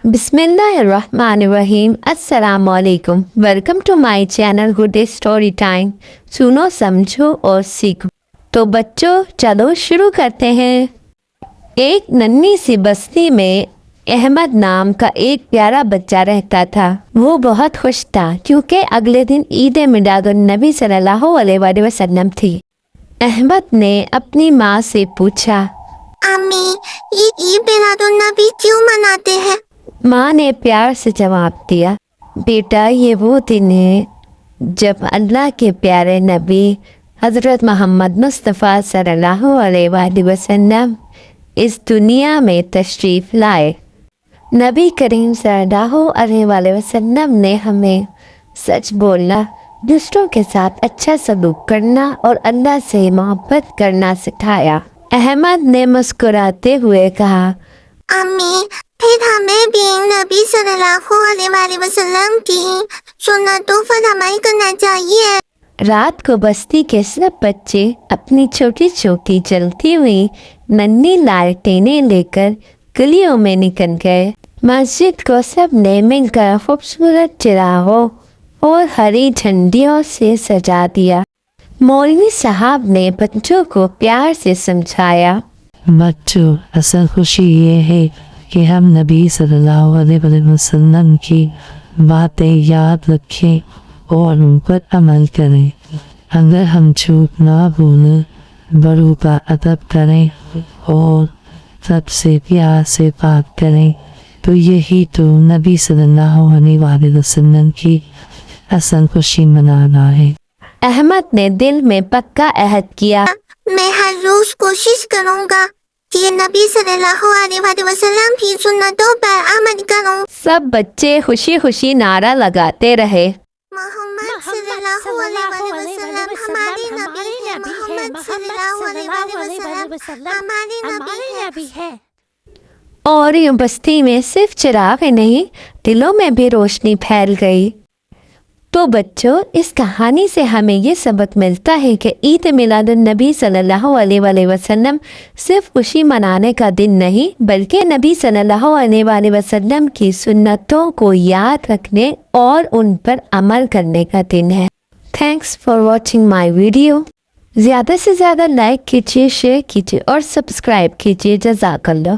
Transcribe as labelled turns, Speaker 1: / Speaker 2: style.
Speaker 1: बिस्मिल्लाहिर्रहमानिर्रहीम। अस्सलाम वालेकुम। Welcome to my channel good day story time. सुनो, समझो और सीखो। तो बच्चों, चलो शुरू करते हैं। एक नन्ही सी बस्ती में अहमद नाम का एक प्यारा बच्चा रहता था। वो बहुत खुश था क्योंकि अगले दिन ईद मिलादुन नबी सल्लल्लाहु अलैहि वसल्लम थी। अहमद ने अपनी माँ से पूछा,
Speaker 2: अम्मी, ये ईद मिलादुन नबी क्यों मनाते हैं?
Speaker 1: माँ ने प्यार से जवाब दिया, बेटा, ये वो दिन है जब अल्लाह के प्यारे नबी हज़रत मोहम्मद मुस्तफ़ा सल्लल्लाहु अलैहि वसल्लम इस दुनिया में तशरीफ़ लाए। नबी करीम सल्लल्लाहु अलैहि वसल्लम ने हमें सच बोलना, दूसरों के साथ अच्छा सलूक करना और अल्लाह से मोहब्बत करना सिखाया। अहमद ने मुस्कुराते हुए कहा,
Speaker 2: अम्मी, फिर हमें भी नबी सल्लल्लाहु अलैहि वसल्लम की सुन्नतों पर अमल करना चाहिए।
Speaker 1: रात को बस्ती के सब बच्चे अपनी छोटी छोटी जलती हुई नन्ही लालटेनें लेकर गलियों में निकल गए। मस्जिद को सब ने मिलकर खूबसूरत चिरागों और हरी झंडियों से सजा दिया। मौलवी साहब ने बच्चों को प्यार से समझाया,
Speaker 3: बच्चों, असल खुशी ये है कि हम नबी सल्लल्लाहु अलैहि वसल्लम की बातें याद रखें और उन पर अमल करें। अगर हम झूठ ना बोलें, बड़ों का अदब करें और सबसे प्यार से बात करें, तो यही तो नबी सल्लल्लाहु अलैहि वसल्लम की असल खुशी मनाना है।
Speaker 1: अहमद ने दिल में पक्का अहद किया,
Speaker 2: मैं हर रोज कोशिश करूंगा कि नबी सल्लल्लाहु अलैहि वसल्लम की सुन्नतों पर अमल करूं।
Speaker 1: सब बच्चे खुशी खुशी नारा लगाते रहे,
Speaker 2: मोहम्मद सल्लल्लाहु अलैहि वसल्लम हमारे नबी हैं। मोहम्मद सल्लल्लाहु अलैहि वसल्लम हमारे नबी हैं।
Speaker 1: और यूं बस्ती में सिर्फ चिराग ही नहीं, दिलों में भी रोशनी फैल गई। तो बच्चों, इस कहानी से हमें ये सबक मिलता है कि ईद मिलादुन नबी सल्लल्लाहु अलैहि वसल्लम सिर्फ खुशी मनाने का दिन नहीं, बल्कि नबी सल्लल्लाहु अलैहि वसल्लम की सुन्नतों को याद रखने और उन पर अमल करने का दिन है। Thanks for watching my video. ज़्यादा से ज़्यादा लाइक कीजिए, शेयर कीजिए और सब्सक्राइब कीजिए। जज़ाकल्लाह।